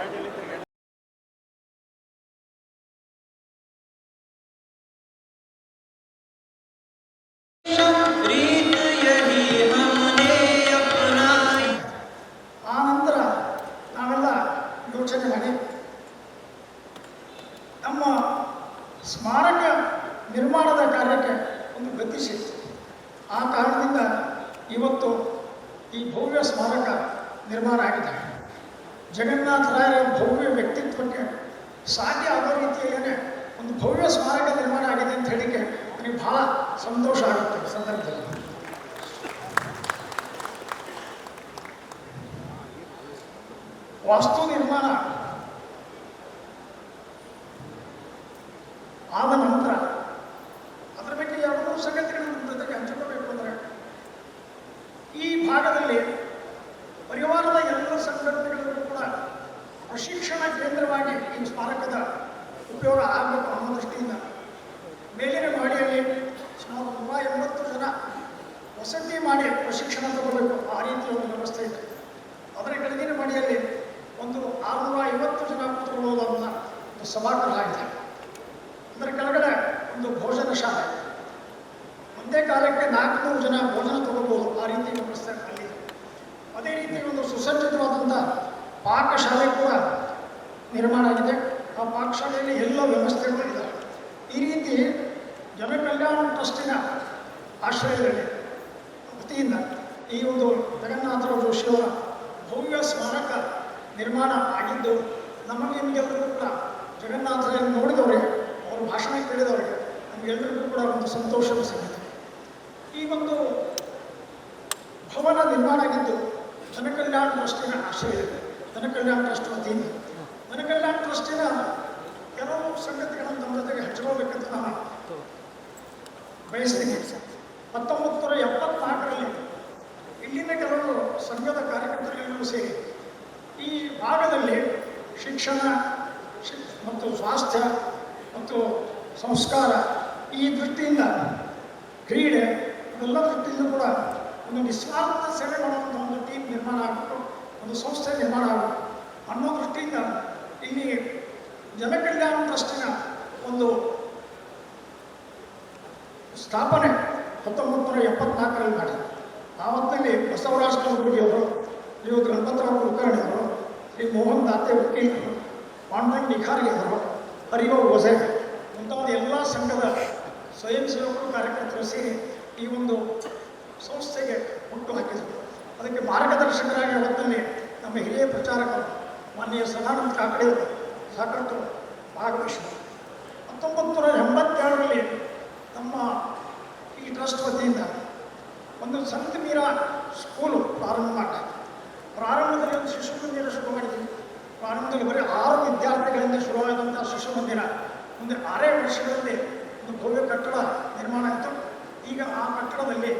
ಆ ನಂತರ ನಾವೆಲ್ಲ ಯೋಚನೆ ಮಾಡಿ ನಮ್ಮ ಸ್ಮಾರಕ ನಿರ್ಮಾಣದ ಕಾರ್ಯಕ್ಕೆ ಒಂದು ಗತಿ ಸಿಕ್ತು. ಆ ಕಾರಣದಿಂದ ಇವತ್ತು ಈ ಭವ್ಯ ಸ್ಮಾರಕ ನಿರ್ಮಾಣ ಆಗಿದೆ. ಜಗನ್ನಾಥರಾಯರ ಭವ್ಯ ವ್ಯಕ್ತಿತ್ವಕ್ಕೆ ಸಾಧ್ಯ ಆಗೋ ರೀತಿಯಲ್ಲೇ ಒಂದು ಭವ್ಯ ಸ್ಮಾರಕ ನಿರ್ಮಾಣ ಆಗಿದೆ ಅಂತ ಹೇಳಿಕೆ ನನಗೆ ಬಹಳ ಸಂತೋಷ ಆಗುತ್ತೆ ಈ ಸಂದರ್ಭದಲ್ಲಿ. ವಾಸ್ತು ನಿರ್ಮಾಣ ಆದ ನಂತರ ಅದರ ಬಗ್ಗೆ ಎರಡು ಮೂರು ಸಂಗತಿಗಳನ್ನು ನಿಮ್ಮ ಜೊತೆಗೆ ಹಂಚಿಕೊಳ್ಳಬೇಕು ಅಂದರೆ, ಈ ಭಾಗದಲ್ಲಿ ಪರಿವಾರದ ಎಲ್ಲ ಸಂಘಟನೆಗಳಿಗೂ ಕೂಡ ಪ್ರಶಿಕ್ಷಣ ಕೇಂದ್ರವಾಗಿ ಈ ಸ್ಮಾರಕದ ಉಪಯೋಗ ಆಗಬೇಕು ಅನ್ನೋ ದೃಷ್ಟಿಯಿಂದ ಮೇಲಿನ ಮಹಡಿಯಲ್ಲಿ ಸುಮಾರು 180 ಜನ ವಸತಿ ಮಾಡಿ ಪ್ರಶಿಕ್ಷಣ ತಗೋಬೇಕು, ಆ ರೀತಿಯ ಒಂದು ವ್ಯವಸ್ಥೆ ಇದೆ. ಅದರ ಕೆಳಗಿನ ಮಹಡಿಯಲ್ಲಿ ಒಂದು 650 ಜನ ಕೂತ್ಕೊಳ್ಳೋದನ್ನ ಒಂದು ಸಭಾಗೃಹ ಇದೆ. ಅದರ ಕೆಳಗಡೆ ಒಂದು ಭೋಜನ ಶಾಲೆ, ಒಂದೇ ಕಾಲಕ್ಕೆ 400 ಜನ ಭೋಜನ ತಗೋಬಹುದು, ಆ ರೀತಿ ವ್ಯವಸ್ಥೆ ಅಲ್ಲಿ. ಅದೇ ರೀತಿ ಒಂದು ಸುಸಜ್ಜಿತವಾದಂಥ ಪಾಕಶಾಲೆ ಕೂಡ ನಿರ್ಮಾಣ ಆಗಿದೆ. ಆ ಪಾಕಶಾಲೆಯಲ್ಲಿ ಎಲ್ಲ ವ್ಯವಸ್ಥೆಗಳು ಇದೆ. ಈ ರೀತಿ ಜನಕಲ್ಯಾಣ ಟ್ರಸ್ಟಿನ ಆಶ್ರಯದಲ್ಲಿ ವತಿಯಿಂದ ಈ ಒಂದು ಜಗನ್ನಾಥರಾವ್ ಜೋಶಿಯವರ ಭವ್ಯ ಸ್ಮಾರಕ ನಿರ್ಮಾಣ ಆಗಿದ್ದು, ನಮಗೆ ನಿಮಗೆಲ್ಲರಿಗೂ ಕೂಡ ಜಗನ್ನಾಥರನ್ನು ನೋಡಿದವರಿಗೆ, ಅವರ ಭಾಷಣ ಕೇಳಿದವರಿಗೆ ನಮಗೆಲ್ಲರಿಗೂ ಕೂಡ ಒಂದು ಸಂತೋಷದ ಸಂಗತಿ. ಈ ಒಂದು ಭವನ ನಿರ್ಮಾಣ ಆಗಿದ್ದು ಜನಕಲ್ಯಾಣ ಟ್ರಸ್ಟಿನ ಆಶ್ರಯದಲ್ಲಿ, ಜನಕಲ್ಯಾಣ ಟ್ರಸ್ಟ್ ವತಿಯಿಂದ. ಜನಕಲ್ಯಾಣ ಟ್ರಸ್ಟಿನ ಕೆಲವು ಸಂಗತಿಗಳನ್ನು ನಮ್ಮ ಜೊತೆಗೆ ಹಂಚ್ಕೋಬೇಕಂತ ನಾನು ಬಯಸ್ತೀನಿ. 1974ರಲ್ಲಿ ಇಲ್ಲಿನ ಕೆಲವು ಸಂಘದ ಕಾರ್ಯಕರ್ತರೆಲ್ಲರೂ ಸೇರಿ ಈ ಭಾಗದಲ್ಲಿ ಶಿಕ್ಷಣ ಮತ್ತು ಸ್ವಾಸ್ಥ್ಯ ಮತ್ತು ಸಂಸ್ಕಾರ, ಈ ದೃಷ್ಟಿಯಿಂದ ಕ್ರೀಡೆ, ಇವೆಲ್ಲ ದೃಷ್ಟಿಯಿಂದ ಕೂಡ ಒಂದು ನಿಸ್ವಾರ್ಥ ಸೇವೆ ಮಾಡುವಂಥ ಒಂದು ಟೀಮ್ ನಿರ್ಮಾಣ ಆಗಬೇಕು, ಒಂದು ಸಂಸ್ಥೆ ನಿರ್ಮಾಣ ಆಗಬೇಕು ಅನ್ನೋ ದೃಷ್ಟಿಯಿಂದ ಇಲ್ಲಿ ಜನಕಲ್ಯಾಣ ಟ್ರಸ್ಟಿನ ಒಂದು ಸ್ಥಾಪನೆ 1974ರಲ್ಲಿ ಮಾಡಿ. ಆ ಹೊತ್ತಿನಲ್ಲಿ ಬಸವರಾಜ ಕಲಬುರ್ಗಿಯವರು, ಶ್ರೀ ಗಣಪತರಾವ್ ಕುಲಕರ್ಣಿಯವರು, ಶ್ರೀ ಮೋಹನ್ ದಾತೆ ವಕೀಲರು, ಪಾಂಡುರಂಗ ನಿಖಾರಿಯವರು, ಹರಿಯೋ ಒಸೆ ಮುಂತಾದ ಎಲ್ಲ ಸಂಘದ ಸ್ವಯಂ ಸೇವಕರು ಕಾರ್ಯಕರ್ತರು ಸೇರಿ ಈ ಒಂದು ಸಂಸ್ಥೆಗೆ ಹುಟ್ಟು ಹಾಕಿದರು. ಅದಕ್ಕೆ ಮಾರ್ಗದರ್ಶಕರಾಗಿ ಹೊತ್ತಲ್ಲಿ ನಮ್ಮ ಹಿರಿಯ ಪ್ರಚಾರಕರು ಮಾನ್ಯ ಸದಾನಂದ ಕಾಕಡೆಯವರು ಸಾಕಷ್ಟು ಭಾಗವಹಿಸಿದರು. 1987ರಲ್ಲಿ ನಮ್ಮ ಈ ಟ್ರಸ್ಟ್ ವತಿಯಿಂದ ಒಂದು ಸಂತ ಮೀರಾ ಸ್ಕೂಲು ಪ್ರಾರಂಭ ಮಾಡಿ, ಪ್ರಾರಂಭದಲ್ಲಿ ಒಂದು ಶಿಶು ಮಂದಿರ ಶುರು ಮಾಡಿದ್ವಿ. ಪ್ರಾರಂಭದಲ್ಲಿ ಬರೀ 6 ವಿದ್ಯಾರ್ಥಿಗಳಿಂದ ಶುರುವಾದಂಥ ಶಿಶು ಮಂದಿರ ಮುಂದೆ 6 ವರ್ಷಗಳಲ್ಲಿ ಒಂದು ಭವ್ಯ ಕಟ್ಟಡ ನಿರ್ಮಾಣ ಆಯಿತು. ಈಗ ಆ ಕಟ್ಟಡದಲ್ಲಿ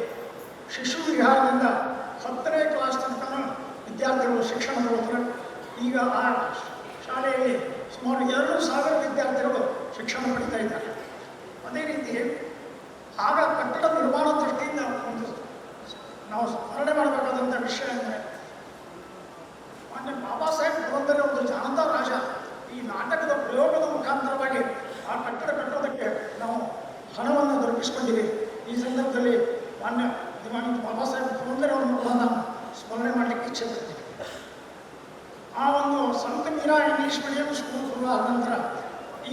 ಶಿಶು ವಿಹಾರದಿಂದ 10ನೇ ಕ್ಲಾಸ್ ತನಕ ವಿದ್ಯಾರ್ಥಿಗಳು ಶಿಕ್ಷಣ ತಗೋತಾರೆ. ಈಗ ಆ ಶಾಲೆಯಲ್ಲಿ ಸುಮಾರು 2,000 ವಿದ್ಯಾರ್ಥಿಗಳು ಶಿಕ್ಷಣ ಪಡಿತಾ ಇದ್ದಾರೆ. ಅದೇ ರೀತಿ ಆಗ ಕಟ್ಟಡ ನಿರ್ಮಾಣ ದೃಷ್ಟಿಯಿಂದ ಒಂದು ನಾವು ಸ್ಮರಣೆ ಮಾಡಬೇಕಾದಂಥ ವಿಷಯ ಅಂದರೆ, ಮಾನ್ಯ ಬಾಬಾ ಸಾಹೇಬ್ ಪುರಂದರ ಒಂದು ಜಾನತಾ ರಾಜ ಈ ನಾಟಕದ ಪ್ರಯೋಗದ ಮುಖಾಂತರವಾಗಿ ಆ ಕಟ್ಟಡ ಕಟ್ಟೋದಕ್ಕೆ ನಾವು ಹಣವನ್ನು ದೊರಕಿಸಿಕೊಂಡಿವಿ. ಈ ಸಂದರ್ಭದಲ್ಲಿ ಮಾನ್ಯ ದಿವಂಗತ ಬಾಬಾ ಸಾಹೇಬ್ ಪುರಂದರ ಅವರನ್ನು ಕೂಡ ನಾನು ಸ್ಮರಣೆ ಮಾಡಲಿಕ್ಕೆ ಇಚ್ಛೆ ಪಡ್ತೀನಿ. ಆ ಒಂದು ಸಂತ ಮೀರಾ ಇಂಗ್ಲೀಷ್ ಮೀಡಿಯಂ ಸ್ಕೂಲ್ ಶುರುವಾದ ನಂತರ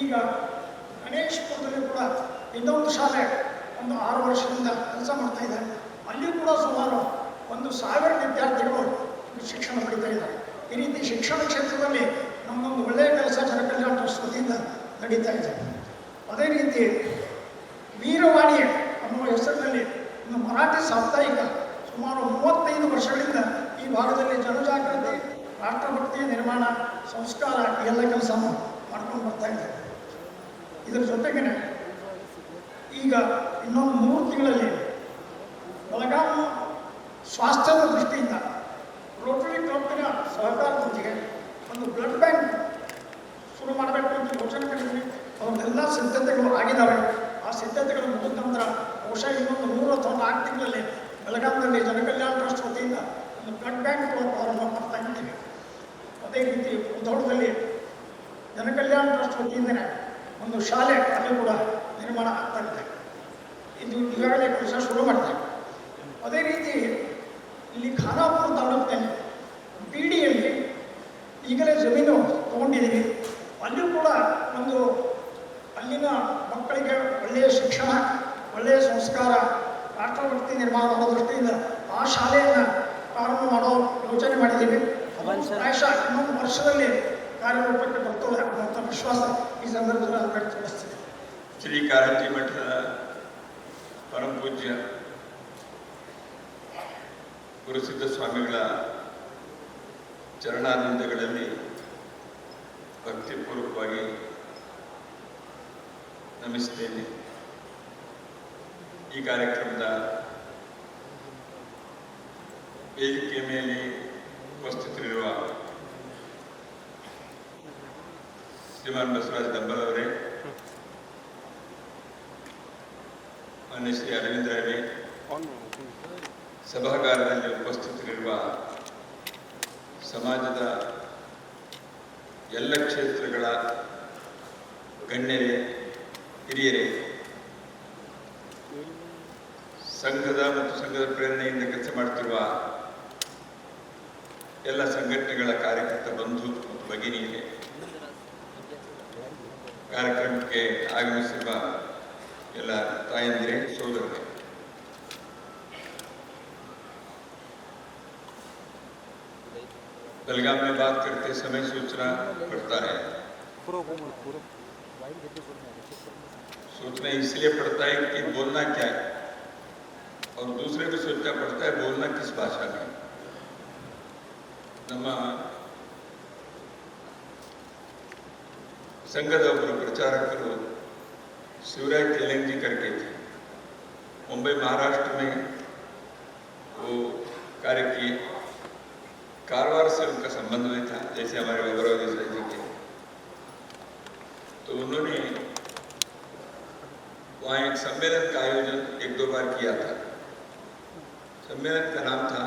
ಈಗ ಗಣೇಶ್ಪುರದಲ್ಲಿ ಕೂಡ ಇನ್ನೊಂದು ಶಾಲೆ ಒಂದು 6 ವರ್ಷದಿಂದ ಕೆಲಸ ಮಾಡ್ತಾ ಇದೆ. ಅಲ್ಲಿ ಕೂಡ ಸುಮಾರು 1,000 ವಿದ್ಯಾರ್ಥಿಗಳು ಶಿಕ್ಷಣ ಪಡಿತಾ ಇದ್ದಾರೆ. ಈ ರೀತಿ ಶಿಕ್ಷಣ ಕ್ಷೇತ್ರದಲ್ಲಿ ನಮ್ಮೊಂದು ಒಳ್ಳೆಯ ಕೆಲಸ ಜನಕಲ್ಯಾಣ ಟ್ರಸ್ಟ್ ವತಿಯಿಂದ ನಡೀತಾ ಇದೆ. ಅದೇ ರೀತಿ ವೀರವಾಣಿ ಅನ್ನುವ ಹೆಸರಿನಲ್ಲಿ ಒಂದು ಮರಾಠಿ ಸಾಪ್ತಾಹಿಕ ಸುಮಾರು 35 ವರ್ಷಗಳಿಂದ ಈ ಭಾಗದಲ್ಲಿ ಜನಜಾಗೃತಿ, ರಾಷ್ಟ್ರಭಕ್ತಿ ನಿರ್ಮಾಣ, ಸಂಸ್ಕಾರ ಎಲ್ಲ ಕೆಲಸ ಮಾಡ್ಕೊಂಡು ಬರ್ತಾ ಇದ್ದಾರೆ. ಇದರ ಜೊತೆಗೆ ಈಗ ಇನ್ನೊಂದು 3 ತಿಂಗಳಲ್ಲಿ ಬೆಳಗಾವಿ ಸ್ವಾಸ್ಥ್ಯದ ದೃಷ್ಟಿಯಿಂದ ರೋಟರಿ ಕ್ಲಬ್ಬಿನ ಸಹಕಾರದೊಂದಿಗೆ ಒಂದು ಬ್ಲಡ್ ಬ್ಯಾಂಕ್ ಶುರು ಮಾಡಬೇಕು ಅಂತ ಯೋಚನೆ ಮಾಡಿದ್ವಿ. ಅವನ್ನೆಲ್ಲ ಸಿದ್ಧತೆಗಳು ಆಗಿದ್ದಾವೆ. ಆ ಸಿದ್ಧತೆಗಳು ಮುಗಿದ ನಂತರ ಬಹುಶಃ ಇನ್ನೊಂದು 3 ಅಥವಾ 4 ತಿಂಗಳಲ್ಲಿ ಬೆಳಗಾವಿಯಲ್ಲಿ ಜನಕಲ್ಯಾಣ ಟ್ರಸ್ಟ್ ವತಿಯಿಂದ ಒಂದು ಬ್ಲಡ್ ಬ್ಯಾಂಕ್ ಪ್ರಾರಂಭ ಮಾಡ್ತಾ ಇದ್ದೀವಿ. ಅದೇ ರೀತಿ ಮುಧೋಳದಲ್ಲಿ ಜನಕಲ್ಯಾಣ ಟ್ರಸ್ಟ್ ವತಿಯಿಂದನೇ ಒಂದು ಶಾಲೆ ಅಲ್ಲಿ ಕೂಡ ನಿರ್ಮಾಣ ಆಗ್ತಾ ಇದೆ. ಇದು ಈಗಾಗಲೇ ಕೆಲಸ ಶುರು ಮಾಡ್ತಾರೆ. ಅದೇ ರೀತಿ ಇಲ್ಲಿ ಖಾನಾಪುರ ತಾಲೂಕಿನಲ್ಲಿ ಬಿಡಿಯಲ್ಲಿ ಈಗಲೇ ಜಮೀನು ತಗೊಂಡಿದ್ದೀವಿ. ಅಲ್ಲಿಯೂ ಕೂಡ ಒಂದು ಅಲ್ಲಿನ ಮಕ್ಕಳಿಗೆ ಒಳ್ಳೆಯ ಶಿಕ್ಷಣ, ಒಳ್ಳೆಯ ಸಂಸ್ಕಾರ, ರಾಷ್ಟ್ರಭಕ್ತಿ ನಿರ್ಮಾಣ ಮಾಡೋ ದೃಷ್ಟಿಯಿಂದ ಆ ಶಾಲೆಯನ್ನು ಪ್ರಾರಂಭ ಮಾಡೋ ಯೋಚನೆ ಮಾಡಿದ್ದೀವಿ. ಪ್ರಾಯಶಃ ಇನ್ನೊಂದು ವರ್ಷದಲ್ಲಿ ಕಾರ್ಯರೂಪಕ್ಕೆ ಬರ್ತದೆ ಅನ್ನುವಂಥ ವಿಶ್ವಾಸ ಈ ಸಂದರ್ಭದಲ್ಲಿ ನಾನು ವ್ಯಕ್ತಪಡಿಸ್ತೀನಿ. ಶ್ರೀ ಕಾರಂಜಿ ಮಠದ ಪರಮ ಪೂಜ್ಯ ಗುರುಸಿದ್ಧ ಸ್ವಾಮಿಗಳ ಚರಣಾನಂದಗಳಲ್ಲಿ ಭಕ್ತಿಪೂರ್ವಕವಾಗಿ ನಮಿಸ್ತೇನೆ. ಈ ಕಾರ್ಯಕ್ರಮದ ವೇದಿಕೆ ಮೇಲೆ ಉಪಸ್ಥಿತರಿರುವ ಶ್ರೀಮಾನ್ ಬಸವರಾಜ ದಂಬಲ್ ಅವರೇ, ಮಾನ್ಯ ಶ್ರೀ ಅರವಿಂದರೇ, ಸಭಾಗಾರದಲ್ಲಿ ಉಪಸ್ಥಿತರಿರುವ ಸಮಾಜದ ಎಲ್ಲ ಕ್ಷೇತ್ರಗಳ ಗಣ್ಯರೇ, ಹಿರಿಯರೇ, ಸಂಘದ ಮತ್ತು ಸಂಘದ ಪ್ರೇರಣೆಯಿಂದ ಕೆಲಸ ಮಾಡುತ್ತಿರುವ ಎಲ್ಲ ಸಂಘಟನೆಗಳ ಕಾರ್ಯಕರ್ತ ಬಂಧು ಮತ್ತು ಭಗಿನಿಯರೇ, ಕಾರ್ಯಕ್ರಮಕ್ಕೆ ಆಗಮಿಸಿರುವ ಎಲ್ಲ ತಾಯಂದಿರೇ, ಸೋದರರೇ, बेलगाम में बात करते समय सोचना पड़ता है। सोचना इसलिए पड़ता है कि बोलना क्या है, और दूसरे भी सोचना पड़ता है बोलना किस भाषा में। ನಮ್ಮ संघದ ಒಬ್ಬರು ಪ್ರಚಾರಕರು शिवराज तेलंग जी करके थे, मुंबई महाराष्ट्र में वो कार्य किए। कारवार से उनका संबंध में था, जैसे हमारे बाबूराव देसाई जी के। तो उन्होंने वहाँ एक सम्मेलन का आयोजन 1-2 बार किया था। सम्मेलन का नाम था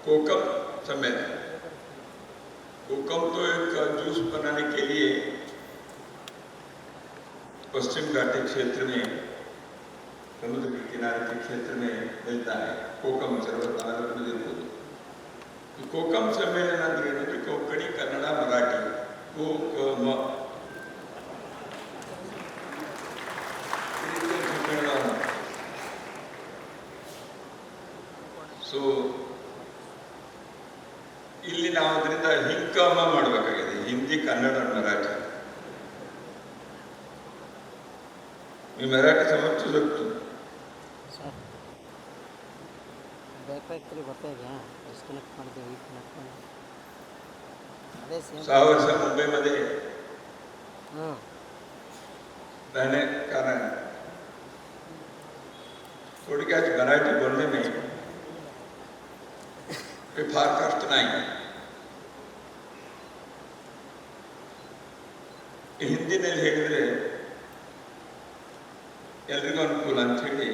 कोकम सम्मेलन। कोकम तो एक जूस बनाने के लिए पश्चिम घाटी क्षेत्र में, समुद्र के किनारे के क्षेत्र में मिलता है। कोकम सर्वत कोकम सम्मेलन ಅಂದ್ರೆ कोंकणी कन्नड़ मराठी ಸೊ ಇಲ್ಲಿ ನಾವು ಅದರಿಂದ ಹಿಂಕಮ ಮಾಡಬೇಕಾಗಿದೆ, ಹಿಂದಿ, ಕನ್ನಡ, मराठी. मी मराठी समजू शकतो. सहा वर्ष मुंबईमध्ये रहने कारण थोडक्यात मराठी बोलने में कोई फार कष्ट नहीं. ಹಿಂದಿನಲ್ಲಿ ಹೇಳಿದ್ರೆ ಎಲ್ರಿಗೂ ಅನುಕೂಲ ಅಂತ ಹೇಳಿ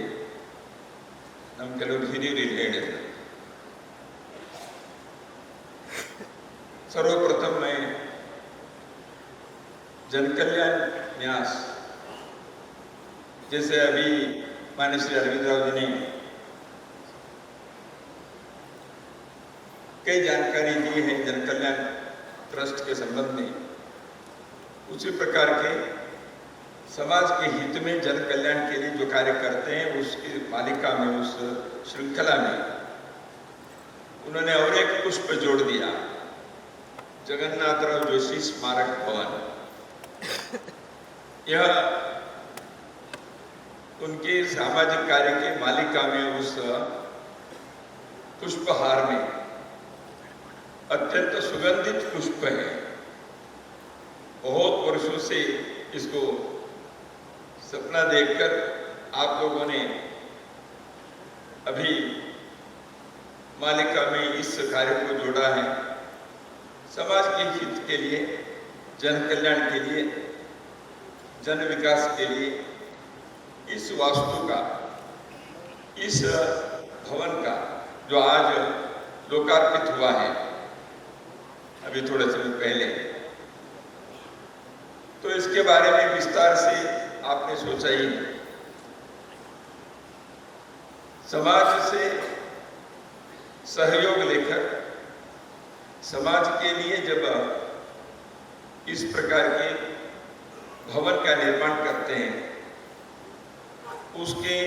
ನಮ್ಮ ಕೆಲವರು ಹಿರಿಯರು ಇಲ್ಲಿ ಹೇಳಿದ್ರು. सर्वप्रथम मैं जन कल्याण न्यास, जैसे अभी माननीय श्री अरविंद राव जी ने कई जानकारी दी है जन कल्याण ट्रस्ट के संबंध में, उसी प्रकार के समाज के हित में जन कल्याण के लिए जो कार्य करते हैं उसकी मालिका में, उस श्रृंखला में उन्होंने और एक पुष्प जोड़ दिया, जगन्नाथराव जोशी स्मारक भवन। यह उनके सामाजिक कार्य के मालिका में उस पुष्पहार में अत्यंत सुगंधित पुष्प है। बहुत वर्षों से इसको सपना देखकर आप लोगों ने अभी मालिका में इस कार्य को जोड़ा है। समाज के हित के लिए, जन कल्याण के लिए, जन विकास के लिए इस वास्तु का, इस भवन का जो आज लोकार्पित हुआ है अभी थोड़े समय पहले, इसके बारे में विस्तार से आपने सोचा ही नहीं। समाज से सहयोग लेकर समाज के लिए जब इस प्रकार के भवन का निर्माण करते हैं, उसके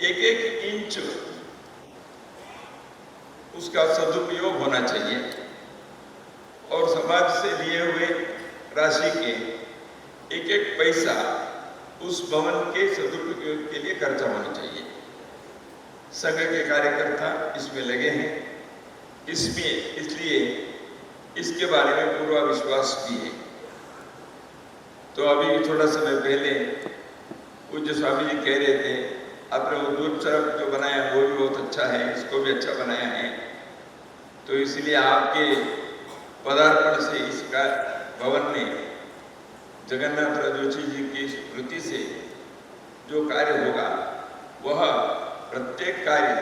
एक एक इंच उसका सदुपयोग होना चाहिए और समाज से लिए हुए राशि के एक एक पैसा उस भवन के सदुपयोग के लिए खर्चा होना चाहिए। संघ के कार्यकर्ता इसमें लगे हैं, इसलिए इसके बारे में पूरा विश्वास भी है। तो अभी थोड़ा समय पहले पूज्य स्वामी जी कह रहे थे, आपने वो दूर तरफ जो बनाया वो भी बहुत अच्छा है, इसको भी अच्छा बनाया है। तो इसलिए आपके पदार्पण से इसका भवन में जगन्नाथ जोशी जी की स्मृति से जो कार्य होगा वह प्रत्येक कार्य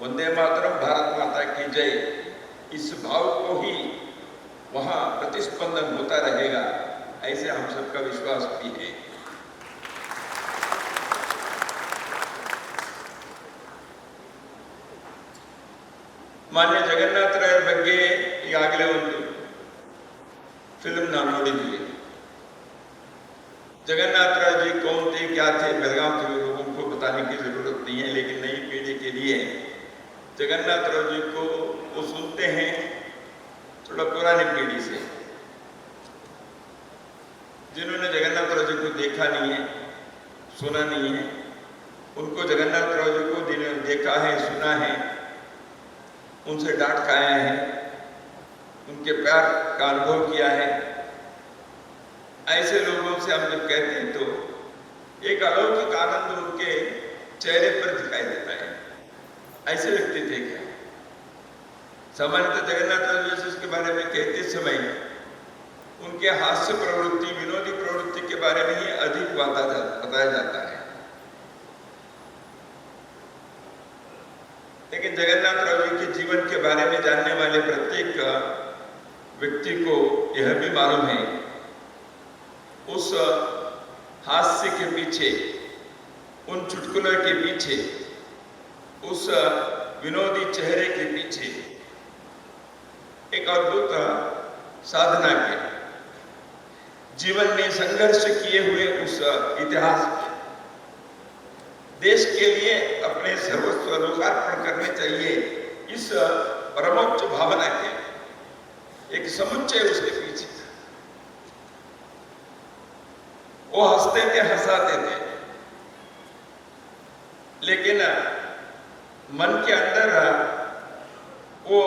वंदे मातरम भारत माता की जय इस भाव को ही वहाँ प्रतिस्पंदन होता रहेगा, ऐसे हम सबका विश्वास भी है। ಮಾನ್ಯ ಜಗನ್ನಾಥರಾಯರ ಬಗ್ಗೆ ಈಗಾಗಲೇ ಒಂದು फिल्म ನಾವು ನೋಡಿದ್ವಿ। जगन्नाथराय जी कौन थे, क्या थे, बेलगाम के लोगों को बताने की जरूरत नहीं है, लेकिन नई पीढ़ी के लिए जगन्नाथराय जी को वो सुनते हैं थोड़ा पुरानी पीढ़ी से, जिन्होंने जगन्नाथराय जी को देखा नहीं है, सुना नहीं है, उनको जगन्नाथराय जी को जिन्होंने देखा है, सुना है, उनसे डांट खाया है, उनके प्यार का अनुभव किया है, ऐसे लोगों से हम जब कहते हैं तो एक अलौकिक आनंद उनके चेहरे पर दिखाई देता है। ऐसे व्यक्ति थे क्या? सामान्यतः जगन्नाथ जी के बारे में कहते समय उनके हास्य प्रवृत्ति, विनोदी प्रवृत्ति के बारे में ही अधिक बताया जाता है। लेकिन जगन्नाथ जी के जीवन के बारे में जानने वाले प्रत्येक व्यक्ति को यह भी मालूम है उस हास्य के पीछे, उन चुटकुलों के पीछे, उस विनोदी चेहरे के पीछे एक अद्भुत साधना के जीवन में संघर्ष किए हुए उस इतिहास के देश के लिए अपने सर्वस्व लोकार्पण करने चाहिए, इस परमोच्च भावना के एक समुच्चय उसके पीछे था। वो हंसते थे, हंसाते थे, लेकिन मन के अंदर वो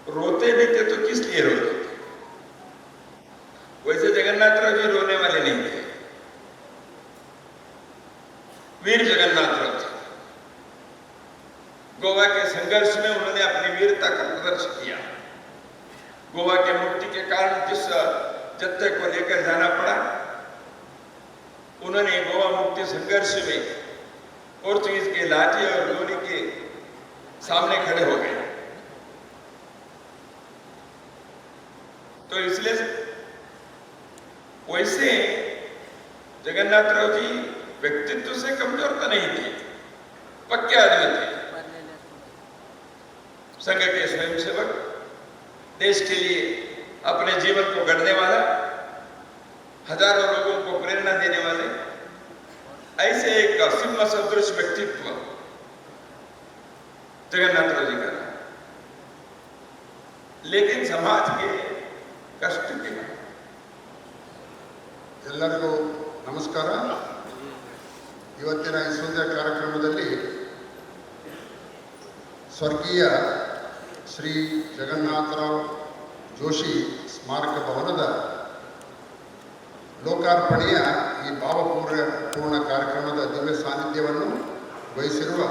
रोते भी थे तो किस लिए रोते थे? वैसे जगन्नाथराव जी रोने वाले नहीं थे, वीर जगन्नाथराव थे। गोवा के संघर्ष में उन्होंने अपनी वीरता का प्रदर्शन किया। गोवा के मुक्ति के कारण जिस जत्थे को लेकर जाना पड़ा, उन्होंने गोवा मुक्ति संघर्ष में पोर्चुगीज के लाठी और गोली के सामने खड़े हो गए। तो इसलिए वैसे जगन्नाथराव जी व्यक्तित्व से कमजोर तो नहीं थे, पक्के आदमी थे, संघ के स्वयंसेवक, देश के लिए अपने जीवन को गढ़ने वाला, हजारों लोगों को प्रेरणा देने वाले, ऐसे एक सिंह सदृश व्यक्तित्व जगन्नाथराव जी का। लेकिन समाज के कष्ट के ಎಲ್ಲರಿಗೂ ನಮಸ್ಕಾರ। ಇವತ್ತಿನ ಈ ಸುಂದರ ಕಾರ್ಯಕ್ರಮದಲ್ಲಿ ಸ್ವರ್ಗೀಯ ಶ್ರೀ ಜಗನ್ನಾಥರಾವ್ ಜೋಶಿ ಸ್ಮಾರಕ ಭವನದ ಲೋಕಾರ್ಪಣೆಯ ಈ ಭಾವಪೂರ್ಣ ಕಾರ್ಯಕ್ರಮದ ದಿವ್ಯ ಸಾನ್ನಿಧ್ಯವನ್ನು ವಹಿಸಿರುವ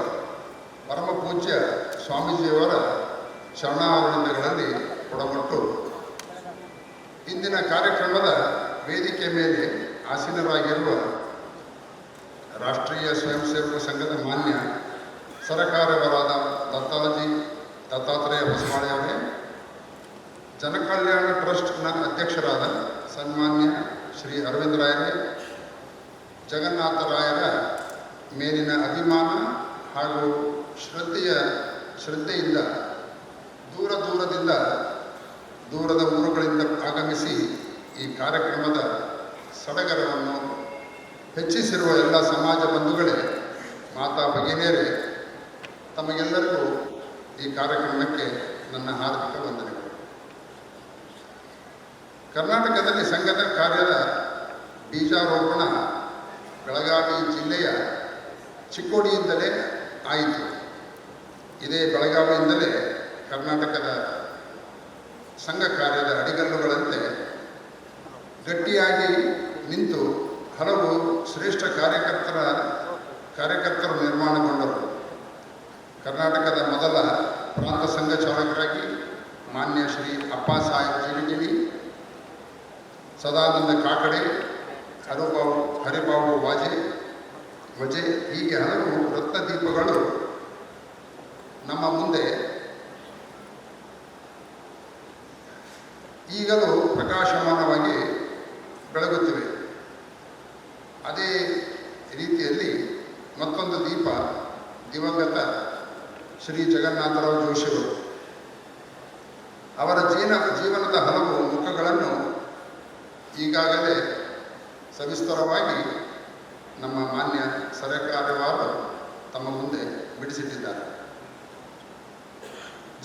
ಪರಮ ಪೂಜ್ಯ ಸ್ವಾಮೀಜಿಯವರ ಶರಣಾರವಿಂದಗಳಲ್ಲಿ ಒಡಮಟ್ಟು ಇಂದಿನ ಕಾರ್ಯಕ್ರಮದ ವೇದಿಕೆ ಮೇಲೆ ಆಸೀನರಾಗಿರುವ ರಾಷ್ಟ್ರೀಯ ಸ್ವಯಂ ಸೇವಕ ಸಂಘದ ಮಾನ್ಯ ಸರಕಾರವರಾದ ದತ್ತಾತ್ರೇಯ ಹೊಸಮಾಳೆ ಅವರೇ, ಜನಕಲ್ಯಾಣ ಟ್ರಸ್ಟ್ನ ಅಧ್ಯಕ್ಷರಾದ ಸನ್ಮಾನ್ಯ ಶ್ರೀ ಅರವಿಂದರಾಯರೇ, ಜಗನ್ನಾಥರಾಯರ ಮೇಲಿನ ಅಭಿಮಾನ ಹಾಗೂ ಶ್ರದ್ಧೆಯಿಂದ ದೂರದ ಊರುಗಳಿಂದ ಆಗಮಿಸಿ ಈ ಕಾರ್ಯಕ್ರಮದ ಸಡಗರವನ್ನು ಹೆಚ್ಚಿಸಿರುವ ಎಲ್ಲ ಸಮಾಜ ಬಂಧುಗಳೇ, ಮಾತಾ ಭಗಿನಿಯರೇ, ತಮಗೆಲ್ಲರಿಗೂ ಈ ಕಾರ್ಯಕ್ರಮಕ್ಕೆ ನನ್ನ ಹಾರ್ದಿಕ ವಂದನೆಗಳು. ಕರ್ನಾಟಕದಲ್ಲಿ ಸಂಘದ ಕಾರ್ಯದ ಬೀಜಾರೋಪಣ ಬೆಳಗಾವಿ ಜಿಲ್ಲೆಯ ಚಿಕ್ಕೋಡಿಯಿಂದಲೇ ಆಯಿತು. ಇದೇ ಬೆಳಗಾವಿಯಿಂದಲೇ ಕರ್ನಾಟಕದ ಸಂಘ ಕಾರ್ಯದ ಅಡಿಗಲ್ಲುಗಳಂತೆ ಗಟ್ಟಿಯಾಗಿ ನಿಂತು ಹಲವು ಶ್ರೇಷ್ಠ ಕಾರ್ಯಕರ್ತರು ನಿರ್ಮಾಣಗೊಂಡರು. ಕರ್ನಾಟಕದ ಮೊದಲ ಪ್ರಾಂತ ಸಂಘ ಚಾಲಕರಾಗಿ ಮಾನ್ಯ ಶ್ರೀ ಅಪ್ಪಾಸಾಹೇಬ್ ಜಿಲಿಗಿರಿ, ಸದಾನಂದ ಕಾಕಡೆ, ಹರಿಬಾಬು ವಜೆ ಹೀಗೆ ಹಲವು ರತ್ನದೀಪಗಳು ನಮ್ಮ ಮುಂದೆ ಈಗಲೂ ಪ್ರಕಾಶಮಾನವಾಗಿ ಬೆಳಗುತ್ತಿವೆ. ಅದೇ ರೀತಿಯಲ್ಲಿ ಮತ್ತೊಂದು ದೀಪ ದಿವಂಗತ ಶ್ರೀ ಜಗನ್ನಾಥರಾವ್ ಜೋಶಿಯವರು. ಅವರ ಜೀವನದ ಹಲವು ಮುಖಗಳನ್ನು ಈಗಾಗಲೇ ಸವಿಸ್ತರವಾಗಿ ನಮ್ಮ ಮಾನ್ಯ ಸರಕಾರವಾರು ತಮ್ಮ ಮುಂದೆ ಬಿಡಿಸಿಟ್ಟಿದ್ದಾರೆ.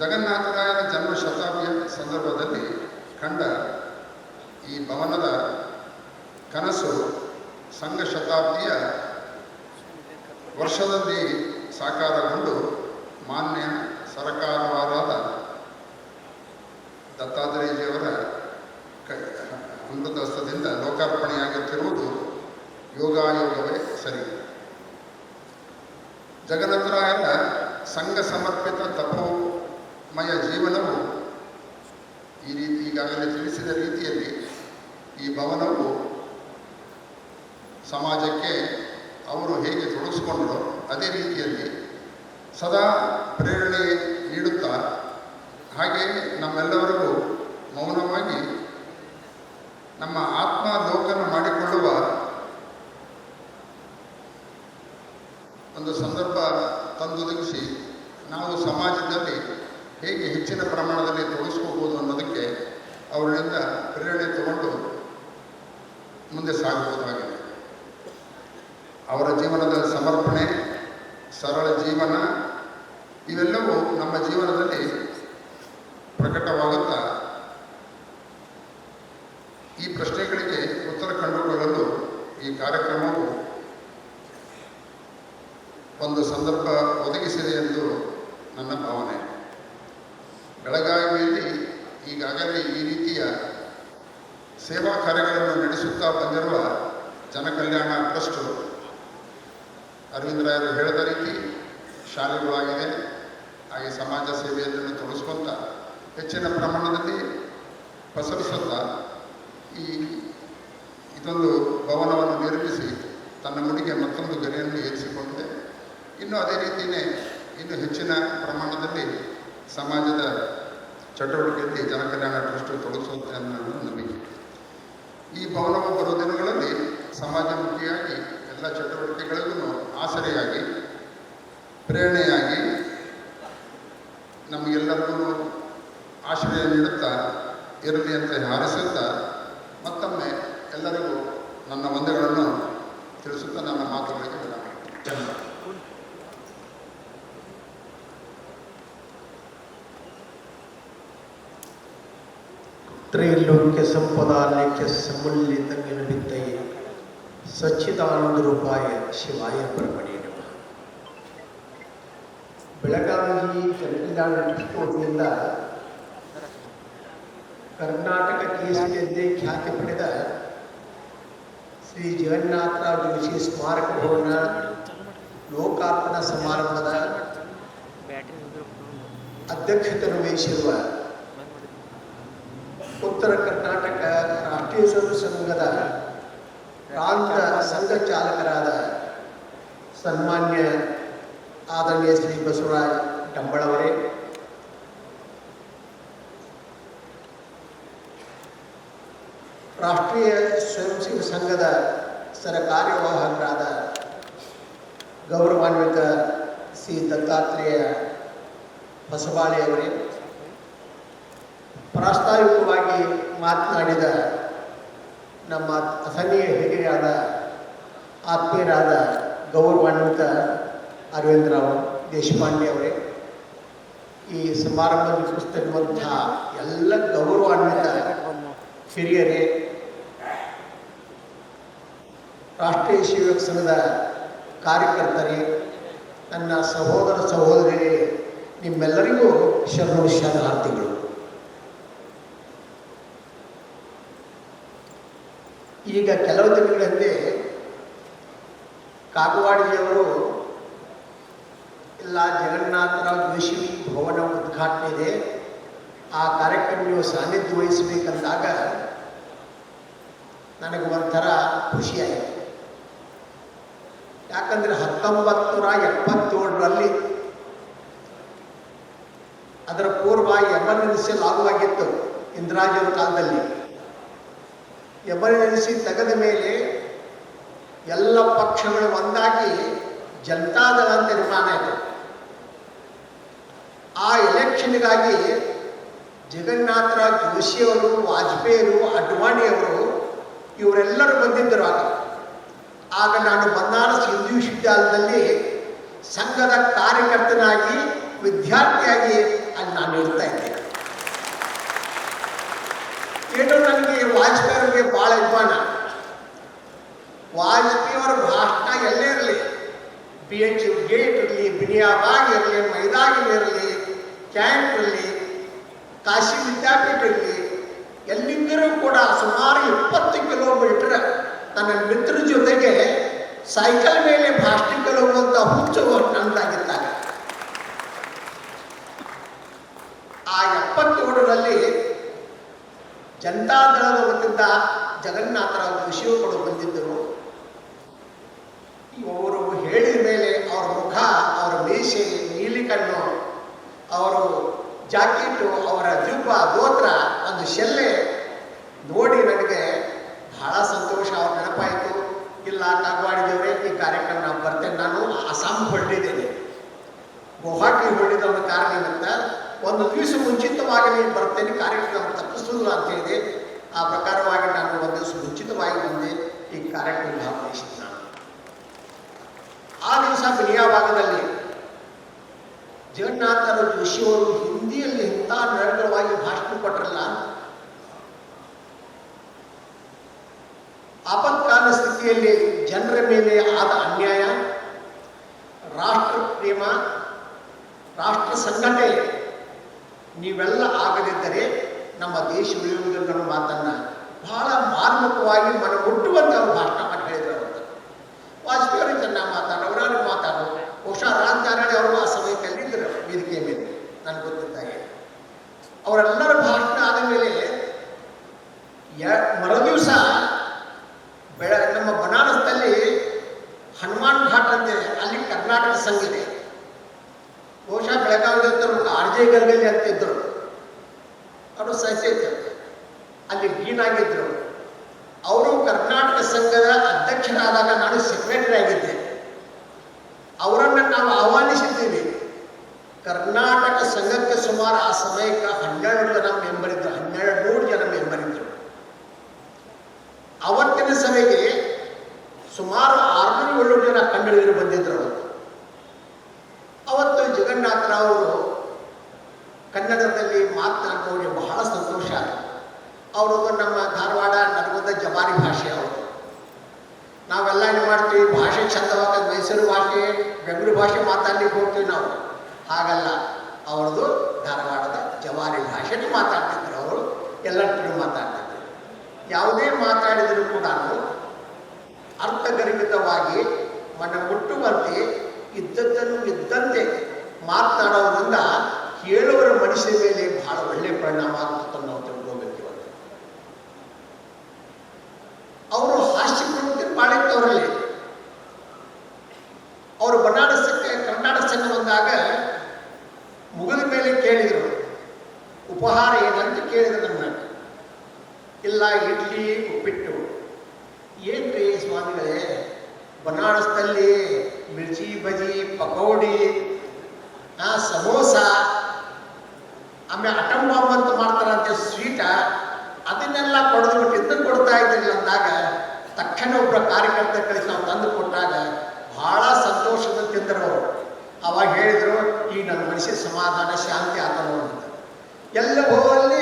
ಜಗನ್ನಾಥರಾಯರ ಜನ್ಮ ಶತಾಬ್ದಿಯ ಸಂದರ್ಭದಲ್ಲಿ ಕಂಡ ಈ ಭವನದ ಕನಸು ಸಂಘ ಶತಾಬ್ದಿಯ ವರ್ಷದಲ್ಲಿ ಸಾಕಾರಗೊಂಡು ಮಾನ್ಯ ಸರಕಾರವಾರಾದ ದತ್ತಾತ್ರೇಯಜಿಯವರ ಅಮೃತ ಹಸ್ತದಿಂದ ಲೋಕಾರ್ಪಣೆಯಾಗುತ್ತಿರುವುದು ಯೋಗಾಯೋಗವೇ ಸರಿ. ಜಗನ್ನಾಥರಾಯರ ಸಂಘ ಸಮರ್ಪಿತ ತಪೋಮಯ ಜೀವನವು ಈ ರೀತಿ ಈಗಾಗಲೇ ತಿಳಿಸಿದ ರೀತಿಯಲ್ಲಿ ಈ ಭವನವು ಸಮಾಜಕ್ಕೆ ಅವರು ಹೇಗೆ ತೊಡಗಿಸಿಕೊಂಡರೋ ಅದೇ ರೀತಿಯಲ್ಲಿ ಸದಾ ಪ್ರೇರಣೆ ನೀಡುತ್ತಾ, ಹಾಗೆ ನಮ್ಮೆಲ್ಲರಿಗೂ ಮೌನವಾಗಿ ನಮ್ಮ ಆತ್ಮಾಲೋಕನ ಮಾಡಿಕೊಳ್ಳುವ ಒಂದು ಸಂದರ್ಭ ತಂದೊದಗಿಸಿ ನಾವು ಸಮಾಜದಲ್ಲಿ ಹೇಗೆ ಹೆಚ್ಚಿನ ಪ್ರಮಾಣದಲ್ಲಿ ತೊಡಗಿಸ್ಕೋಬೋದು ಅನ್ನೋದಕ್ಕೆ ಅವರಿಂದ ಪ್ರೇರಣೆ ತಗೊಂಡು ಮುಂದೆ ಸಾಗಬಹುದಾಗಿದೆ. ಅವರ ಜೀವನದ ಸಮರ್ಪಣೆ, ಸರಳ ಜೀವನ ಇವೆಲ್ಲವೂ ನಮ್ಮ ಜೀವನದಲ್ಲಿ ಪ್ರಕಟವಾಗುತ್ತಾ ಈ ಪ್ರಶ್ನೆಗಳಿಗೆ ಉತ್ತರ ಕಂಡುಕೊಳ್ಳಲು ಈ ಕಾರ್ಯಕ್ರಮವು ಒಂದು ಸಂದರ್ಭ ಒದಗಿಸಿದೆ ಎಂದು ನನ್ನ ಭಾವನೆ. ಬೆಳಗಾವಿಯಲ್ಲಿ ಈಗಾಗಲೇ ಈ ರೀತಿಯ ಸೇವಾ ಕಾರ್ಯಗಳನ್ನು ನಡೆಸುತ್ತಾ ಬಂದಿರುವ ಜನಕಲ್ಯಾಣ ಟ್ರಸ್ಟು ಅರವಿಂದರಾಯರು ಹೇಳಿದ ರೀತಿ ಶಾಲೆಗಳಾಗಿದೆ. ಹಾಗೆ ಸಮಾಜ ಸೇವೆಯನ್ನು ತೊಡಗಿಸ್ಕೊಂತ ಹೆಚ್ಚಿನ ಪ್ರಮಾಣದಲ್ಲಿ ಪಸರಿಸುತ್ತಾ ಇದೊಂದು ಭವನವನ್ನು ನಿರ್ಮಿಸಿ ತನ್ನ ಮುಡಿಗೆ ಮತ್ತೊಂದು ಗರಿಯನ್ನು ಏರಿಸಿಕೊಂಡಿದೆ. ಇನ್ನು ಅದೇ ರೀತಿಯೇ ಇನ್ನು ಹೆಚ್ಚಿನ ಪ್ರಮಾಣದಲ್ಲಿ ಸಮಾಜದ ಚಟುವಟಿಕೆಯಲ್ಲಿ ಜನಕಲ್ಯಾಣ ಟ್ರಸ್ಟ್ ತೊಡಗಿಸುತ್ತೆ ಅನ್ನೋದು ನಂಬಿಕೆ. ಈ ಭವನವು ಬರುವ ದಿನಗಳಲ್ಲಿ ಸಮಾಜಮುಖಿಯಾಗಿ ಎಲ್ಲ ಚಟುವಟಿಕೆಗಳಿಗೂ ಆಸರೆಯಾಗಿ ಪ್ರೇರಣೆಯಾಗಿ ನಮಗೆಲ್ಲರಿಗೂ ಆಶ್ರಯ ನೀಡುತ್ತಾ ಇರಲಿ ಅಂತ ಹಾರೈಸುತ್ತಾ ಮತ್ತೊಮ್ಮೆ ಎಲ್ಲರಿಗೂ ನನ್ನ ವಂದನೆಗಳನ್ನು ತಿಳಿಸುತ್ತಾ ನನ್ನ ಮಾತುಗಳಿಗೆ ವಿರಾಮ. ತ್ರೈಲೋಕ್ಯ ಸಂಪದಾಲೇಖ್ಯ ಸಮುಲ್ಲಿತ ನಿರ್ಮಿತಯೇ ಸಚ್ಚಿದಾನಂದ ರೂಪಾಯ ಶಿವಾಯ ಬ್ರಹ್ಮಣೇ ನಮಃ. ಬೆಳಗಾವಿ ಜನಕಲ್ಯಾಣ ಟ್ರಸ್ಟ್ ವತಿಯಿಂದ ಕರ್ನಾಟಕ ಕೇಸರಿಯಂದೇ ಖ್ಯಾತಿ ಪಡೆದ ಶ್ರೀ ಜಗನ್ನಾಥರಾವ್ ಜೋಶಿ ಸ್ಮಾರಕ ಭವನ ಲೋಕಾರ್ಪಣಾ ಸಮಾರಂಭದ ಅಧ್ಯಕ್ಷತೆ ವಹಿಸಿರುವ ಉತ್ತರ ಕರ್ನಾಟಕ ರಾಷ್ಟ್ರೀಯ ಸ್ವಯಂ ಸಂಘದ ಪ್ರಾಂತ ಸಂಘ ಚಾಲಕರಾದ ಸನ್ಮಾನ್ಯ ಆದರಣೀಯ ಶ್ರೀ ಬಸವರಾಜ್ ಡಂಬಳವರೇ, ರಾಷ್ಟ್ರೀಯ ಸ್ವಯಂ ಸೇವಕ ಸಂಘದ ಕಾರ್ಯವಾಹಕರಾದ ಗೌರವಾನ್ವಿತ ಶ್ರೀ ದತ್ತಾತ್ರೇಯ ಹೊಸಬಾಳೆಯವರೇ, ಪ್ರಾಸ್ತಾವಿಕವಾಗಿ ಮಾತನಾಡಿದ ನಮ್ಮ ಅಥಣೀಯ ಹಿರಿಯರಾದ ಆತ್ಮೀಯರಾದ ಗೌರವಾನ್ವಿತ ಅರವಿಂದರಾವ್ ದೇಶಪಾಂಡೆ ಅವರೇ, ಈ ಸಮಾರಂಭ ನಿರ್ವಹಿಸುತ್ತಿರುವಂತಹ ಎಲ್ಲ ಗೌರವಾನ್ವಿತ ಹಿರಿಯರೇ, ರಾಷ್ಟ್ರೀಯ ಸೇವಕ ಸಂಘದ ಕಾರ್ಯಕರ್ತರೇ, ನನ್ನ ಸಹೋದರ ಸಹೋದರಿಯರೇ, ನಿಮ್ಮೆಲ್ಲರಿಗೂ ಶರಣಾರ್ಥಿಗಳು. ಈಗ ಕೆಲವು ದಿನಗಳ ಹಿಂದೆ ಕಾಗವಾಡಿಜಿಯವರು ಎಲ್ಲ ಜಗನ್ನಾಥರಾವ್ ಜೋಶಿ ಭವನ ಉದ್ಘಾಟನೆ ಇದೆ, ಆ ಕಾರ್ಯಕ್ರಮ ನೀವು ಸಾನ್ನಿಧ್ಯ ವಹಿಸಬೇಕಂದಾಗ ನನಗೆ ಒಂಥರ ಖುಷಿಯಾಯಿತು. ಯಾಕಂದರೆ 1977ರಲ್ಲಿ ಅದರ ಪೂರ್ವ ಎಮರ್ಜೆನ್ಸಿ ಲಾಗುವಾಗಿತ್ತು. ಇಂದಿರಾಜಿಯವರ ಕಾಲದಲ್ಲಿ ಎಮರ್ಜೆನ್ಸಿ ತೆಗೆದ ಮೇಲೆ ಎಲ್ಲ ಪಕ್ಷಗಳು ಒಂದಾಗಿ ಜನತಾದಳ ಅಂತ ನಿರ್ಮಾಣ ಆಯಿತು. ಆ ಎಲೆಕ್ಷನ್ಗಾಗಿ ಜಗನ್ನಾಥರಾವ್ ಜೋಶಿಯವರು, ವಾಜಪೇಯಿಯವರು, ಅಡ್ವಾಣಿಯವರು ಇವರೆಲ್ಲರೂ ಬಂದಿದ್ದರು. ಆಗ ನಾನು ಬನಾರಸ್ ಹಿಂದೂ ವಿಶ್ವವಿದ್ಯಾಲಯದಲ್ಲಿ ಸಂಘದ ಕಾರ್ಯಕರ್ತನಾಗಿ, ವಿದ್ಯಾರ್ಥಿಯಾಗಿ ಅಲ್ಲಿ ನಾನು ಇರ್ತಾ ಇದ್ದೆ. ಏನೋ ನನಗೆ ವಾಜಪೇಯಿಯವರಿಗೆ ಭಾಳ ಅಭಿಮಾನ. ವಾಜಪೇಯಿಯವರ ಭಾಷಣ ಎಲ್ಲೇ ಇರಲಿ, BH ಗೇಟ್ ಇರಲಿ, ಬಿನಿಯಾಬಾಗ್ ಇರಲಿ, ಮೈದಾನ ಇರಲಿ, ಕ್ಯಾಂಪ್ ಇರಲಿ, ಕಾಶಿ ವಿದ್ಯಾಪೀಠ ಇರಲಿ, ಎಲ್ಲಿದ್ದರೂ ಕೂಡ ಸುಮಾರು 20 ಕಿಲೋಮೀಟರ್ ತನ್ನ ಮಿತ್ರರ ಜೊತೆಗೆ ಸೈಕಲ್ ಮೇಲೆ ಭಾಷಣಕ್ಕೆ ಹೋಗುವಂಥ ಹುಚ್ಚು ನನ್ನದಾಗಿದ್ದಾಗ. ಆ 77ರಲ್ಲಿ ಜನತಾದಳದ ವತಿಯಿಂದ ಜಗನ್ನಾಥರಾವ್ ಜೋಶಿಯವರು ಬಂದಿದ್ದರು. ಅವರು ಹೇಳಿದ ಮೇಲೆ ಅವರ ಮುಖ, ಅವರ ಮೀಸೆ, ನೀಲಿ ಕಣ್ಣು, ಅವರು ಜಾಕೆಟು, ಅವರ ಜುಬ್ಬ, ಧೋತ್ರ, ಒಂದು ಶೆಲ್ಲೆ ನೋಡಿ ನನಗೆ ಬಹಳ ಸಂತೋಷ. ಅವ್ರ ನೆನಪಾಯಿತು. ಇಲ್ಲ ಕಾಗವಾಡಿದವರೇ, ಈ ಕಾರ್ಯಕ್ರಮ ನಾವು ಬರ್ತೇನೆ. ನಾನು ಅಸ್ಸಾಂ ಹೊರಟಿದ್ದೇನೆ, ಗುವಾಹಟಿ ಹೊರಟಿದ್ದ ಒಂದು ಕಾರಣದಿಂದ ಒಂದು ದಿವಸ ಮುಂಚಿತವಾಗಿ ನೀವು ಬರ್ತೇನೆ, ಕಾರ್ಯಕ್ರಮ ತಪ್ಪಿಸೋದಿಲ್ಲ ಅಂತ ಹೇಳಿದೆ. ಆ ಪ್ರಕಾರವಾಗಿ ನಾನು ಒಂದು ದಿವಸ ಮುಂಚಿತವಾಗಿ ಬಂದೆ, ಈ ಕಾರ್ಯಕ್ರಮ ಭಾಗವಹಿಸಿದೆ. ನಾನು ಆ ದಿವಸ ಬಿನಿಯಾಬಾಗದಲ್ಲಿ ಜಗನ್ನಾಥರಾವ್ ಜೋಶಿಯವರು ಹಿಂದಿಯಲ್ಲಿ ಇಂಥ ನಿರರ್ಗಳವಾಗಿ ಭಾಷಣ ಕೊಟ್ಟರಲ್ಲ. ಆಪತ್ಕಾಲ ಸ್ಥಿತಿಯಲ್ಲಿ ಜನರ ಮೇಲೆ ಆದ ಅನ್ಯಾಯ, ರಾಷ್ಟ್ರ ಪ್ರೇಮ, ರಾಷ್ಟ್ರ ಸಂಘಟನೆ ನೀವೆಲ್ಲ ಆಗದಿದ್ದರೆ ನಮ್ಮ ದೇಶ ಉಳಿಯುವುದಿಲ್ಲ ಅನ್ನೋ ಮಾತನ್ನು ಬಹಳ ಮಾರ್ಮಿಕವಾಗಿ ಮನಮುಟ್ಟುವಂತೆ ಅವರು ಭಾಷಣ ಮಾಡಿ ಹೇಳಿದರು. ವಾಜಪೇಯಿ ಅವರು ಚೆನ್ನಾಗಿ ಮಾತಾಡೋರು, ಅವ್ರಿಗೆ ಮಾತಾಡೋರು. ಬಹುಶಃ ರಾಜನಾರಾಯಣ ಅವರು ಆ ಸಮಯದಲ್ಲಿ ಇದ್ದರು ವೇದಿಕೆ ಮೇಲೆ, ನನಗೆ ಗೊತ್ತಿದ್ದಾಗೆ. ಅವರೆಲ್ಲರ ಭಾಷಣ ಆದ ಮೇಲೆ ಮರುದಿವಸ ನಮ್ಮ ಬನಾರಸ್ನಲ್ಲಿ ಹನುಮಾನ್ ಘಾಟ್ ಅಂತಿದೆ, ಅಲ್ಲಿ ಕರ್ನಾಟಕ ಸಂಘ ಇದೆ. ಬಹುಶಃ ಬೆಳಗಾವಿಯವರು RJ ಗರ್ಗಲ್ಲಿ ಅಂತಿದ್ದರು, ಅವರು ಸಹಿತ ಅಲ್ಲಿ ಡೀನ್ ಆಗಿದ್ದರು. ಅವರು ಕರ್ನಾಟಕ ಸಂಘದ ಅಧ್ಯಕ್ಷರಾದಾಗ ನಾನು ಸೆಕ್ರೆಟರಿ ಆಗಿದ್ದೆ. ಅವರನ್ನು ನಾವು ಆಹ್ವಾನಿಸಿದ್ದೀವಿ. ಕರ್ನಾಟಕ ಸಂಘಕ್ಕೆ ಸುಮಾರು ಆ ಸಮಯಕ್ಕೆ 12 ಜನ ಮೆಂಬರ್ ಇದ್ದರು, 1200 ಜನ ಮೆಂಬರ್ ಇದ್ದರು. ಅವತ್ತಿನ ಸಭೆಗೆ ಸುಮಾರು 600-700 ಜನ ಕನ್ನಡಿಗರು ಬಂದಿದ್ದರು. ಅವತ್ತು ಜಗನ್ನಾಥರಾವ್ ಅವರು ಕನ್ನಡದಲ್ಲಿ ಮಾತನಾಡುವವರಿಗೆ ಬಹಳ ಸಂತೋಷ. ಅವರದು ನಮ್ಮ ಧಾರವಾಡ ನರಗುಂದ ಜವಾರಿ ಭಾಷೆ. ಅವರು ನಾವೆಲ್ಲ ಏನು ಮಾಡ್ತೀವಿ, ಭಾಷೆ ಚಂದವಾಗ ಮೈಸೂರು ಭಾಷೆ, ಬೆಂಗಳೂರು ಭಾಷೆ ಮಾತಾಡ್ಲಿಕ್ಕೆ ಹೋಗ್ತೀವಿ ನಾವು. ಹಾಗಲ್ಲ, ಅವ್ರದ್ದು ಧಾರವಾಡದ ಜವಾರಿ ಭಾಷೆನೂ ಮಾತಾಡ್ತಿದ್ರು. ಅವರು ಎಲ್ಲರೂ ಮಾತಾಡ್ತಿದ್ರು. ಯಾವುದೇ ಮಾತಾಡಿದರೂ ಕೂಡ ಅರ್ಥಗರ್ಭಿತವಾಗಿ ಮನಮುಟ್ಟುವಂತೆ ಇದ್ದದ್ದನ್ನು ಇದ್ದಂತೆ ಮಾತನಾಡೋದ್ರಿಂದ ಕೇಳುವರ ಮನುಷ್ಯರ ಮೇಲೆ ಬಹಳ ಒಳ್ಳೆಯ ಪರಿಣಾಮ ಆಗುತ್ತೆ ನಾವು ತಿಳ್ಕೋಬೇಕು. ಅವರು ಹಾಸ್ಯ ಪ್ರವೃತ್ತಿ ಮಾಡಿದ್ದವರಲ್ಲಿ ಅವರು ಬನಾರಸಕ್ಕೆ ಕರ್ನಾಟಕ ಸಂಘ ಬಂದಾಗ ಮುಗಿದ ಮೇಲೆ ಕೇಳಿದರು, ಉಪಹಾರ ಏನಂತ ಕೇಳಿದ್ರು. ನನ್ನ ಇಲ್ಲ ಇಡ್ಲಿ ಉಪ್ಪಿಟ್ಟು. ಏನ್ರಿ ಸ್ವಾಮಿಗಳೇ, ಬನಾರಸ್ದಲ್ಲಿ ಮಿರ್ಚಿ ಬಜಿ, ಪಕೋಡಿ, ಸಮೋಸ, ಆಮೇಲೆ ಅಟಂ ಬಾಂಬ್ ಅಂತ ಮಾಡ್ತಾರಂತೆ ಸ್ವೀಟ, ಅದನ್ನೆಲ್ಲ ಕೊಡದು ಬಿಟ್ಟು ಇದನ್ನು ಕೊಡ್ತಾ ಇದ್ದಿಲ್ಲ ಅಂದಾಗ ತಕ್ಷಣ ಒಬ್ಬರ ಕಾರ್ಯಕರ್ತ ಕಳಿಸಿ ನಾವು ತಂದು ಕೊಟ್ಟಾಗ ಬಹಳ ಸಂತೋಷದ ತಿಂದರು ಅವರು. ಅವಾಗ ಹೇಳಿದರು, ಈ ನನ್ನ ಮನಸ್ಸಿನ ಸಮಾಧಾನ ಶಾಂತಿ ಆತನೋ ಅಂತ. ಎಲ್ಲ ಹೋಗಲ್ಲಿ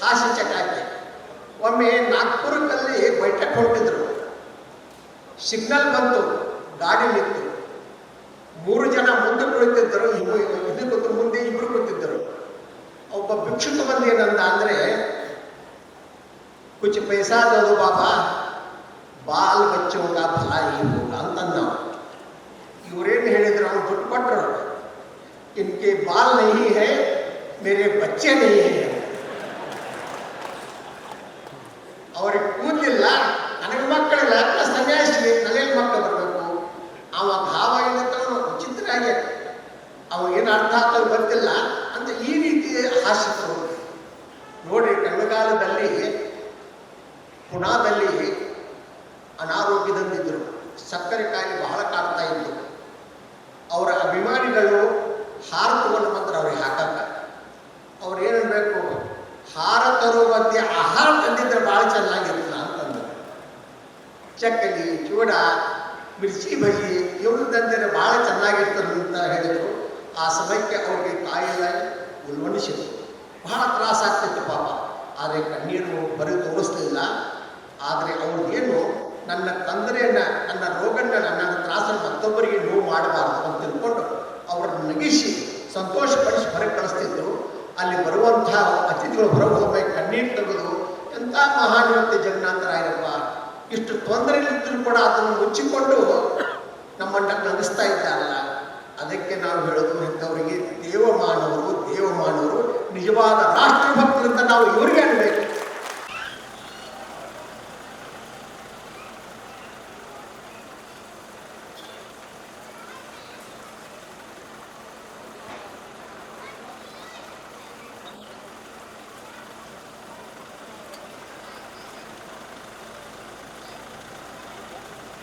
ಹಾಸ್ಯ ಚಟಾಕಿ. ಒಮ್ಮೆ ನಾಗ್ಪುರದಲ್ಲಿ ಬೈಠಕ್ ಹೊರಟಿದ್ರು. ಸಿಗ್ನಲ್ ಬಂತು, ಗಾಡಿ ನಿಂತು. 3 ಜನ ಮುಂದೆ ಕುಳಿತಿದ್ದರು, ಇದು ಕೂತು ಮುಂದೆ 2 ಕೂತಿದ್ದರು. ಒಬ್ಬ ಭಿಕ್ಷುಕ ಬಂದು ಏನಂದ ಅಂದರೆ, ಕುछ पैसा दो दो बाबा, बाल बच्चों का भला ही होगा ಅಂತಂದ. ಇವರೇನು ಹೇಳಿದ್ರು, ಅವ್ರು ದುಡ್ಡು ಕೊಟ್ಟರು, इनके बाल नहीं है, मेरे बच्चे नहीं है. ಅವ್ರಿಗೆ ಕೂದಲಿಲ್ಲ, ನನಗೆ ಮಕ್ಕಳಿಲ್ಲ, ಸನ್ಯಾಸಿ, ನನಗೆ ಮಕ್ಕಳು ಬರಬೇಕು. ಅವ ಭಾವ ಏನಂತವನು ವಿಚಿತ್ರಾಗಿ ಅವಾಗೇನು ಅರ್ಥ ಆಗ್ತದೆ ಗೊತ್ತಿಲ್ಲ ಅಂತ ಈ ರೀತಿ ಹಾಸ್ಯರು ನೋಡಿ. ಕಳೆಗಾಲದಲ್ಲಿ ಪುಣಾದಲ್ಲಿ ಅನಾರೋಗ್ಯದಿಂದಿದ್ದರು. ಸಕ್ಕರೆ ಕಾಯಿಲೆ ಬಹಳ ಕಾಡ್ತಾ ಇದ್ದು. ಅವರ ಅಭಿಮಾನಿಗಳು ಹಾರ ತಗೊಂಡು ಬಂದ್ರೆ ಅವ್ರಿಗೆ ಹಾಕಕ್ಕ. ಅವ್ರು ಏನನ್ಬೇಕು, ಹಾರ ತರುವ ಮಧ್ಯೆ ಆಹಾರ ತಂದಿದ್ರೆ ಭಾಳ ಚೆನ್ನಾಗಿರ್ತಲ್ಲ ಅಂತಂದ್ರು. ಚಕ್ಕಲಿ, ಚೂಡ, ಮಿರ್ಚಿ ಬಜಿ ಇವರು ತಂದಿದ್ರೆ ಭಾಳ ಚೆನ್ನಾಗಿರ್ತದೆ ಅಂತ ಹೇಳಿದರು. ಆ ಸಮಯಕ್ಕೆ ಅವ್ರಿಗೆ ಕಾಯಿಲೆ ಉಲ್ಬಣಿಸಿತು. ಬಹಳ ತ್ರಾಸ ಆಗ್ತಿತ್ತು ಪಾಪ. ಆದರೆ ಕಣ್ಣೀರು ಬರೀ ತೋರಿಸ್ಲಿಲ್ಲ. ಆದರೆ ಅವ್ರಿಗೇನು, ನನ್ನ ತೊಂದರೆಯನ್ನು, ನನ್ನ ರೋಗನ್ನ, ನನ್ನ ತ್ರಾಸನ್ನು ಮತ್ತೊಬ್ಬರಿಗೆ ನೋವು ಮಾಡಬಾರ್ದು ಅಂತ ತಿಳ್ಕೊಂಡು ಅವರನ್ನು ನಗಿಸಿ ಸಂತೋಷಪಡಿಸಿ ಹೊರಗೆ ಕಳಿಸ್ತಿದ್ರು. ಅಲ್ಲಿ ಬರುವಂಥ ಅತಿಥಿಗಳು ಹೊರಗೆ ಹೋಗ್ಬೇಕು, ಕಣ್ಣೀರು ತೆಗೆದು, ಎಂಥ ಮಹಾನುಭಕ್ತಿ ಜಗನ್ನಾಥರಾಯರಪ್ಪ, ಇಷ್ಟು ತೊಂದರೆಗಳಿದ್ದರೂ ಕೂಡ ಅದನ್ನು ಮುಚ್ಚಿಕೊಂಡು ನಮ್ಮನ್ನು ನಗಿಸ್ತಾ ಇದ್ದಾರಲ್ಲ. ಅದಕ್ಕೆ ನಾವು ಹೇಳೋದು, ಇಂಥವರಿಗೆ ದೇವಮಾನವರು ನಿಜವಾದ ರಾಷ್ಟ್ರಭಕ್ತರಿಂದ ನಾವು ಇವರಿಗೆ